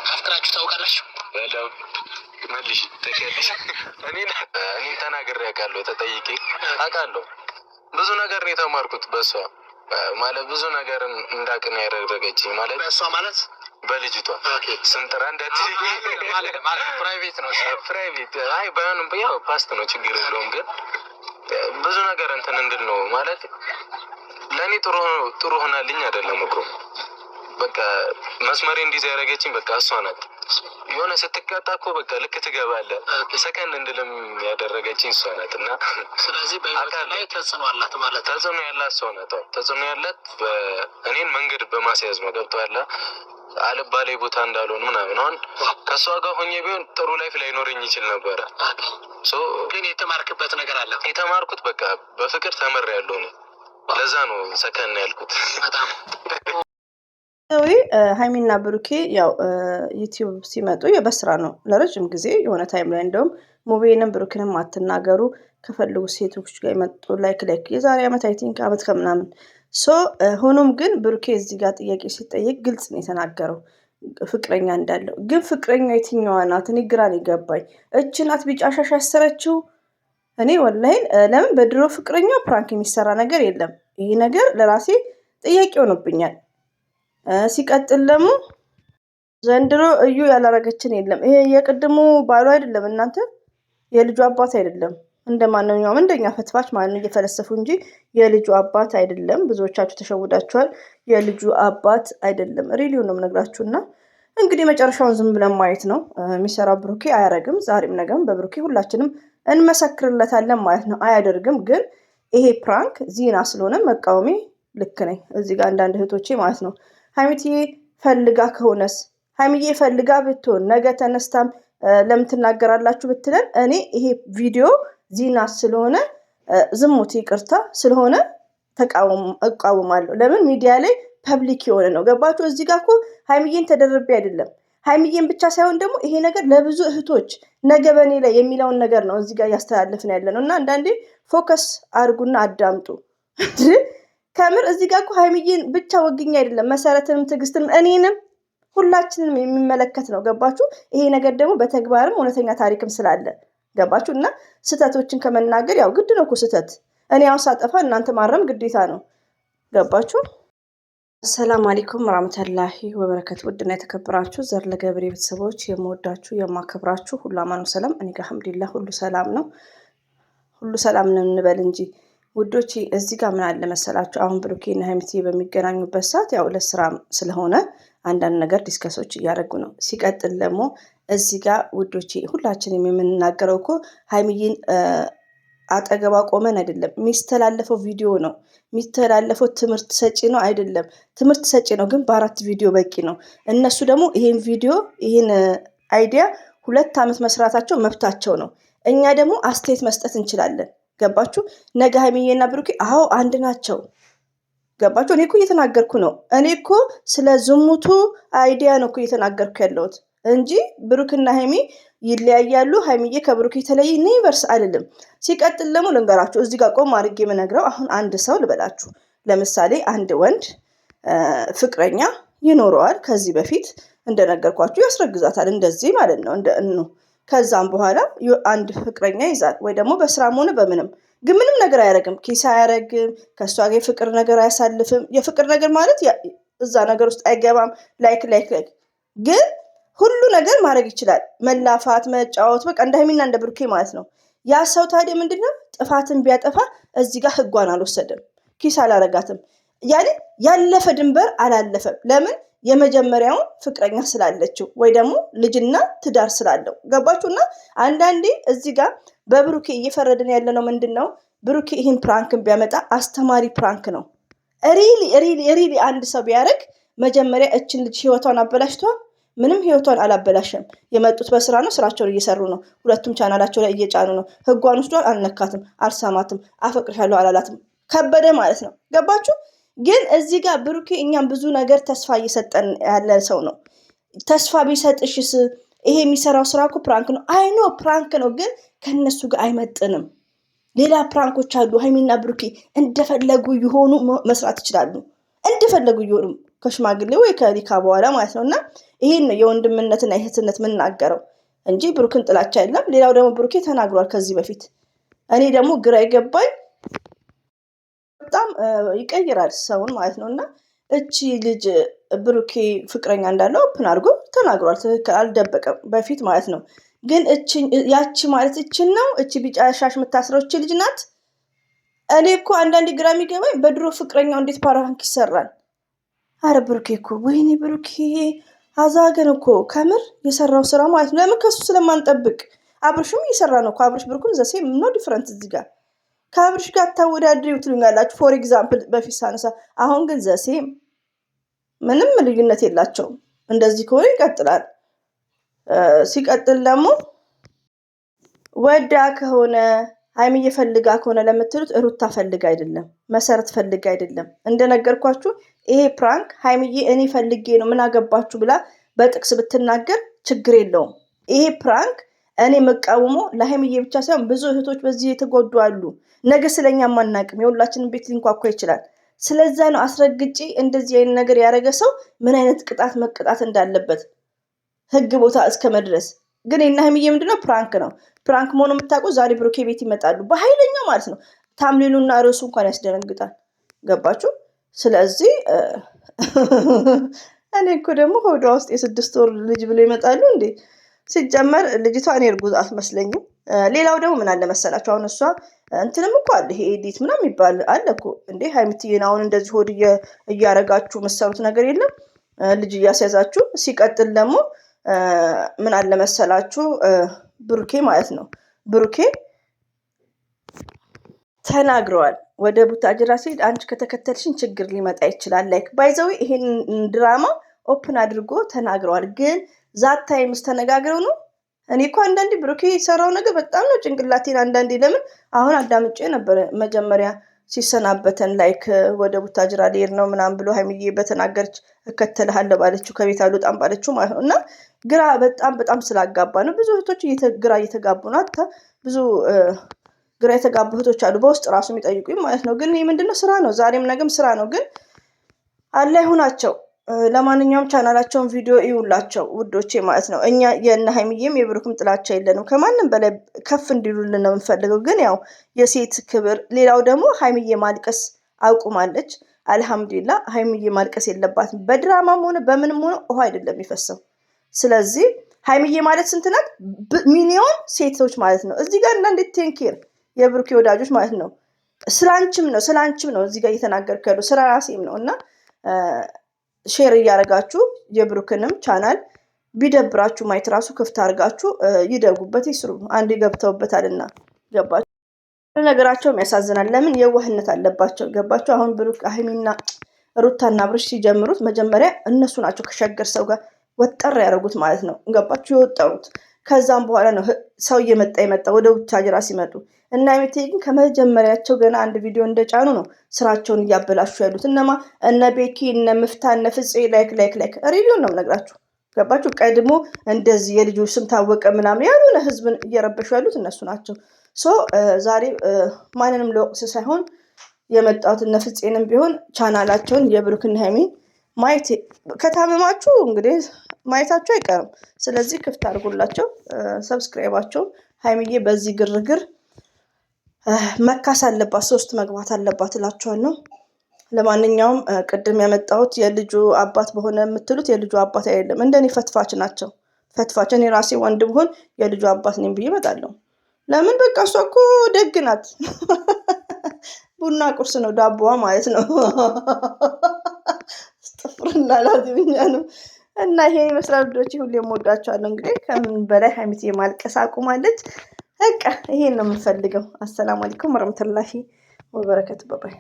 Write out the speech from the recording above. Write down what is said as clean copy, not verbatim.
አፍቅራችሁ ታውቃላችሁ? በደምብ መልሽ ተከልሽ እኔን ተናግሬ አውቃለሁ። ተጠይቄ አውቃለሁ። ብዙ ነገር ነው የተማርኩት በሷ ማለት ብዙ ነገር እንዳቅን ያደረገችኝ ማለት በሷ ማለት በልጅቷ ስንጥራ እንደት ማለት ፕራይቬት ነው። ፕራይቬት አይ ባይሆንም ያው ፓስት ነው ችግር የለውም። ግን ብዙ ነገር እንትን እንድል ነው ማለት ለኔ ጥሩ ሆናልኝ አይደለም እኮ በቃ መስመሬ እንዲህ ያደረገችኝ በቃ እሷ ናት። የሆነ ስትቀጣ እኮ በቃ ልክ ትገባለህ ሰከንድ እንድልም ያደረገችኝ እሷ ናት። እና ስለዚህ በህይወት ላይ ተጽዕኖ አላት ማለት ተጽዕኖ ያላት እሷ ናት። ተጽዕኖ ያላት እኔን መንገድ በማስያዝ ነው። ገብቶሃል? አልባሌ ቦታ እንዳልሆን ምናምን አሁን ከእሷ ጋር ሆኜ ቢሆን ጥሩ ላይፍ ላይኖረኝ ይችል ነበረ። ግን የተማርክበት ነገር አለ? የተማርኩት በቃ በፍቅር ተምሬያለሁ ነው። ለዛ ነው ሰከን ያልኩት። በጣም ሀይሚና ብሩኬ ያው ዩቲዩብ ሲመጡ በስራ ነው ለረጅም ጊዜ የሆነ ታይም ላይ እንደውም ሙቤንም ብሩኬንም አትናገሩ ከፈልጉ ሴቶች ጋር የመጡ ላይክ የዛሬ ዓመት አይ ቲንክ ዓመት ከምናምን ሆኖም ግን ብሩኬ እዚህ ጋር ጥያቄ ሲጠየቅ ግልጽ ነው የተናገረው ፍቅረኛ እንዳለው። ግን ፍቅረኛ የትኛዋ ናት? እኔ ግራን ይገባኝ። እች ናት ቢጫ ሻሽ ያሰረችው? እኔ ወላሂ ለምን በድሮ ፍቅረኛ ፕራንክ የሚሰራ ነገር የለም። ይሄ ነገር ለራሴ ጥያቄ ሆኖብኛል። ሲቀጥል ደግሞ ዘንድሮ እዩ ያላረገችን የለም። ይሄ የቅድሙ ባሉ አይደለም እናንተ፣ የልጁ አባት አይደለም። እንደማንኛውም እንደኛ ፈትፋች ማለት ነው እየፈለሰፉ እንጂ የልጁ አባት አይደለም። ብዙዎቻችሁ ተሸውዳችኋል። የልጁ አባት አይደለም። ሪሊው ነው የምነግራችሁና እንግዲህ መጨረሻውን ዝም ብለን ማየት ነው። የሚሰራ ብሩኬ አያረግም። ዛሬም ነገም በብሩኬ ሁላችንም እንመሰክርለታለን ማለት ነው። አያደርግም። ግን ይሄ ፕራንክ ዜና ስለሆነ መቃወሜ ልክ ነኝ። እዚህ ጋር አንዳንድ እህቶቼ ማለት ነው ሀይሚትዬ ፈልጋ ከሆነስ ሀይሚዬ ፈልጋ ብትሆን ነገ ተነስታም ለምን ትናገራላችሁ ብትለን እኔ ይሄ ቪዲዮ ዜና ስለሆነ ዝሙት ይቅርታ ስለሆነ እቃወማለሁ። ለምን ሚዲያ ላይ ፐብሊክ የሆነ ነው። ገባችሁ? እዚህ ጋር እኮ ሀይሚዬን ተደርቤ አይደለም። ሀይሚዬን ብቻ ሳይሆን ደግሞ ይሄ ነገር ለብዙ እህቶች ነገ በኔ ላይ የሚለውን ነገር ነው እዚህ ጋር እያስተላለፍን ያለ ነው። እና አንዳንዴ ፎከስ አድርጉና አዳምጡ። ከምር እዚህ ጋር እኮ ሀይሚዬን ብቻ ወግኛ አይደለም፣ መሰረትንም ትዕግስትንም እኔንም ሁላችንም የሚመለከት ነው። ገባችሁ? ይሄ ነገር ደግሞ በተግባርም እውነተኛ ታሪክም ስላለ ገባችሁ? እና ስህተቶችን ከመናገር ያው ግድ ነው እኮ ስህተት። እኔ አሁን ሳጠፋ እናንተ ማረም ግዴታ ነው። ገባችሁ? አሰላሙ አለይኩም ወራህመቱላሂ ወበረከቱ። ውድና የተከበራችሁ ዘር ለገብሬ ቤተሰቦች የምወዳችሁ የማከብራችሁ ሁሉ አማኑ ሰላም፣ እኔ ጋር አልሐምዱሊላህ ሁሉ ሰላም ነው። ሁሉ ሰላም ነው እንበል እንጂ ውዶች። እዚህ ጋር ምን አለ መሰላችሁ፣ አሁን ብሩኬና ሀይሚቲ በሚገናኙበት ሰዓት ያው ለስራ ስለሆነ አንዳንድ ነገር ዲስከሶች እያደረጉ ነው። ሲቀጥል ደግሞ እዚህ ጋር ውዶች ሁላችንም የምንናገረው እኮ ሀይሚዬን አጠገባ ቆመን አይደለም። የሚስተላለፈው ቪዲዮ ነው የሚስተላለፈው። ትምህርት ሰጪ ነው አይደለም፣ ትምህርት ሰጪ ነው፣ ግን በ4 ቪዲዮ በቂ ነው። እነሱ ደግሞ ይሄን ቪዲዮ ይሄን አይዲያ 2 ዓመት መስራታቸው መብታቸው ነው። እኛ ደግሞ አስተያየት መስጠት እንችላለን። ገባችሁ? ነገ ሀይሚዬና ብሩኬ አዎ አንድ ናቸው። ገባችሁ? እኔ እኮ እየተናገርኩ ነው። እኔ እኮ ስለ ዝሙቱ አይዲያ ነው እኮ እየተናገርኩ ያለሁት እንጂ ብሩክና ሀይሚ ይለያያሉ፣ ሀይሚዬ ከብሩክ የተለየ ዩኒቨርስ አይደለም። ሲቀጥል ደግሞ ልንገራችሁ፣ እዚህ ጋር ቆም አድርጌ የምነግረው አሁን አንድ ሰው ልበላችሁ። ለምሳሌ አንድ ወንድ ፍቅረኛ ይኖረዋል። ከዚህ በፊት እንደነገርኳችሁ ያስረግዛታል፣ እንደዚህ ማለት ነው ከዛም በኋላ አንድ ፍቅረኛ ይዛል፣ ወይ ደግሞ በስራም ሆነ በምንም ግን ምንም ነገር አያደርግም፣ ኪስ አያደርግም፣ ከእሷ ጋር የፍቅር ነገር አያሳልፍም። የፍቅር ነገር ማለት እዛ ነገር ውስጥ አይገባም። ላይክ ግን ሁሉ ነገር ማድረግ ይችላል፣ መላፋት፣ መጫወት፣ በቃ እንደ ሀይሚና እንደ ብሩኬ ማለት ነው። ያ ሰው ታዲያ ምንድነው ጥፋትን ቢያጠፋ እዚህ ጋር ህጓን አልወሰደም፣ ኪስ አላረጋትም፣ ያለፈ ድንበር አላለፈም። ለምን? የመጀመሪያውን ፍቅረኛ ስላለችው ወይ ደግሞ ልጅና ትዳር ስላለው። ገባችሁና? አንዳንዴ እዚህ ጋር በብሩኬ እየፈረድን ያለ ነው። ምንድን ነው ብሩኬ ይህን ፕራንክን ቢያመጣ አስተማሪ ፕራንክ ነው። ሪሊ አንድ ሰው ቢያደርግ መጀመሪያ እችን ልጅ ህይወቷን አበላሽቷል። ምንም ህይወቷን አላበላሸም። የመጡት በስራ ነው፣ ስራቸውን እየሰሩ ነው። ሁለቱም ቻናላቸው ላይ እየጫኑ ነው። ህጓን ወስዷል፣ አልነካትም፣ አልሳማትም፣ አፈቅርሻለሁ አላላትም። ከበደ ማለት ነው። ገባችሁ? ግን እዚህ ጋር ብሩኬ እኛም ብዙ ነገር ተስፋ እየሰጠን ያለ ሰው ነው። ተስፋ ቢሰጥሽስ ይሄ የሚሰራው ስራ እኮ ፕራንክ ነው። አይኖ ፕራንክ ነው፣ ግን ከነሱ ጋር አይመጥንም። ሌላ ፕራንኮች አሉ። ሀይሚና ብሩኬ እንደፈለጉ የሆኑ መስራት ይችላሉ። እንደፈለጉ የሆኑ ከሽማግሌ ወይ ከሊካ በኋላ ማለት ነው። እና ይሄን ነው የወንድምነትና የእህትነት የምናገረው እንጂ ብሩክን ጥላቻ የለም። ሌላው ደግሞ ብሩኬ ተናግሯል ከዚህ በፊት። እኔ ደግሞ ግራ ይገባኝ በጣም ይቀይራል ሰውን ማለት ነው። እና እቺ ልጅ ብሩኬ ፍቅረኛ እንዳለው ኦፕን አድርጎ ተናግሯል። ትክክል፣ አልደበቀም በፊት ማለት ነው። ግን ያቺ ማለት እችን ነው እቺ ቢጫ ሻሽ የምታስረው እቺ ልጅ ናት። እኔ እኮ አንዳንዴ ግራ የሚገባኝ በድሮ ፍቅረኛው እንዴት ፓራንክ ይሰራል? አረ ብሩኬ እኮ ወይኔ ብሩኬ አዛገን እኮ ከምር የሰራው ስራ ማለት ነው። ለምን ከሱ ስለማንጠብቅ አብርሽም እየሰራ ነው እኮ አብርሽ ብሩክም ዘሴም ኖ ዲፍረንት እዚህ ጋር ከአብርሽ ጋር ታወዳድሪው ትሉኛላችሁ። ፎር ኤግዛምፕል በፊት ሳነሳ፣ አሁን ግን ዘሴም ምንም ልዩነት የላቸውም። እንደዚህ ከሆነ ይቀጥላል። ሲቀጥል ደግሞ ወዳ ከሆነ ሀይሚዬ ፈልጋ ከሆነ ለምትሉት ሩታ ፈልጋ አይደለም፣ መሰረት ፈልጋ አይደለም። እንደነገርኳችሁ ይሄ ፕራንክ ሀይሚዬ እኔ ፈልጌ ነው ምን አገባችሁ ብላ በጥቅስ ብትናገር ችግር የለውም። ይሄ ፕራንክ እኔ መቃወሞ ለሀይሚዬ ብቻ ሳይሆን ብዙ እህቶች በዚህ የተጎዱ አሉ። ነገ ስለኛ ማናቅም የሁላችንም ቤት ሊንኳኳ ይችላል። ስለዛ ነው አስረግጬ እንደዚህ አይነት ነገር ያደረገ ሰው ምን አይነት ቅጣት መቀጣት እንዳለበት ህግ ቦታ እስከ መድረስ። ግን የና ሀይሚዬ ምንድነው ፕራንክ ነው። ፕራንክ መሆኑ የምታውቁ ዛሬ ብሩኬ ቤት ይመጣሉ በኃይለኛው ማለት ነው። ታምሌሉና ርዕሱ እንኳን ያስደነግጣል። ገባችሁ? ስለዚህ እኔ እኮ ደግሞ ሆዷ ውስጥ የ6 ወር ልጅ ብሎ ይመጣሉ እንዴ? ሲጀመር ልጅቷ እኔ እርጉዝ አትመስለኝም። ሌላው ደግሞ ምን አለ መሰላችሁ፣ አሁን እሷ እንትንም እኮ አለ ይሄ ኤዲት ምናምን ይባል አለ እኮ እንዴ። ሀይሚትዬን አሁን እንደዚህ ሆድ እያረጋችሁ መሰሩት ነገር የለም ልጅ እያስያዛችሁ። ሲቀጥል ደግሞ ምን አለ መሰላችሁ ብሩኬ ማለት ነው፣ ብሩኬ ተናግረዋል። ወደ ቡታጅራ ሲሄድ አንቺ ከተከተልሽን ችግር ሊመጣ ይችላል። ላይክ ባይዘዊ ይሄን ድራማ ኦፕን አድርጎ ተናግረዋል። ግን ዛት ታይምስ ተነጋግረው ነው። እኔ እኮ አንዳንዴ ብሩኬ የሰራው ነገር በጣም ነው ጭንቅላቴን አንዳንዴ ለምን አሁን አዳምጬ ነበረ መጀመሪያ ሲሰናበተን ላይክ ወደ ቡታጅራ ልሄድ ነው ምናምን ብሎ ሀይሚዬ በተናገረች እከተልሃለሁ ባለችው ከቤት አልወጣም ባለችው ማለት ነው። እና ግራ በጣም ስላጋባ ነው። ብዙ እህቶች ግራ እየተጋቡ ነው። ብዙ ግራ የተጋቡ እህቶች አሉ በውስጥ ራሱ የሚጠይቁኝ ማለት ነው። ግን ይህ ምንድነው ስራ ነው፣ ዛሬም ነገም ስራ ነው። ግን አላ ይሁናቸው። ለማንኛውም ቻናላቸውን ቪዲዮ ይውላቸው ውዶቼ ማለት ነው። እኛ የእነ ሀይሚዬም የብሩክም ጥላቻ የለንም። ከማንም በላይ ከፍ እንዲሉልን ነው የምንፈልገው። ግን ያው የሴት ክብር። ሌላው ደግሞ ሀይሚዬ ማልቀስ አቁማለች። አልሐምዱሊላ ሀይሚዬ ማልቀስ የለባትም። በድራማም ሆነ በምንም ሆነ ውሃ አይደለም የሚፈሰው። ስለዚህ ሀይሚዬ ማለት ስንት ናት? ሚሊዮን ሴቶች ማለት ነው። እዚህ ጋር እንዳንዴ ቴንኬር የብሩኬ ወዳጆች ማለት ነው። ስላንችም ነው እዚህ ጋር እየተናገርኩ ያለው ስራ ራሴም ነው። እና ሼር እያደረጋችሁ የብሩክንም ቻናል ቢደብራችሁ ማየት ራሱ ክፍት አድርጋችሁ ይደጉበት፣ ይስሩ። አንድ ገብተውበታልና ገባችሁ። ነገራቸውም ያሳዝናል። ለምን የዋህነት አለባቸው። ገባችሁ። አሁን ብሩክ ሀይሚና ሩታና ብርሽ ሲጀምሩት መጀመሪያ እነሱ ናቸው ከሸገር ሰው ጋር ወጠር ያደረጉት ማለት ነው። ገባችሁ። የወጠሩት ከዛም በኋላ ነው ሰው እየመጣ ወደ ቡታጅራ ሲመጡ እና ሀይሚቴ ግን ከመጀመሪያቸው ገና አንድ ቪዲዮ እንደጫኑ ነው ስራቸውን እያበላሹ ያሉት። እነማ እነ ቤኪ እነ ምፍታ እነ ፍፄ ላይክ ሪቪውን ነው የምነግራችሁ። ገባችሁ። ቀድሞ እንደዚህ የልጁ ስም ታወቀ ምናምን ያልሆነ ህዝብን እየረበሹ ያሉት እነሱ ናቸው። ዛሬ ማንንም ለወቅስ ሳይሆን የመጣሁት እነ ፍፄንም ቢሆን ቻናላቸውን የብሩክና ሀይሚን ማየት ከታመማችሁ እንግዲህ ማየታችሁ አይቀርም። ስለዚህ ክፍት አድርጉላቸው ሰብስክራይባቸው። ሀይሚዬ በዚህ ግርግር መካስ አለባት፣ 3 መግባት አለባት እላችኋለሁ። ለማንኛውም ቅድም ያመጣሁት የልጁ አባት በሆነ የምትሉት የልጁ አባት አይደለም፣ እንደኔ ፈትፋች ናቸው። ፈትፋች እኔ ራሴ ወንድ ብሆን የልጁ አባት ነኝ ብዬ እመጣለሁ። ለምን በቃ እሷ እኮ ደግ ናት። ቡና ቁርስ ነው ዳቦዋ ማለት ነው። ጥፍርና ላዝብኛ ነው። እና ይሄ ይመስላል ልጆች፣ ሁሌም ወዳቸዋለሁ። እንግዲህ ከምን በላይ ሀይሚት ማልቀስ አቁማለች። በቃ ይሄን ነው የምፈልገው። አሰላሙ አለይኩም ወረህመቱላሂ ወበረከቱ። ባባይ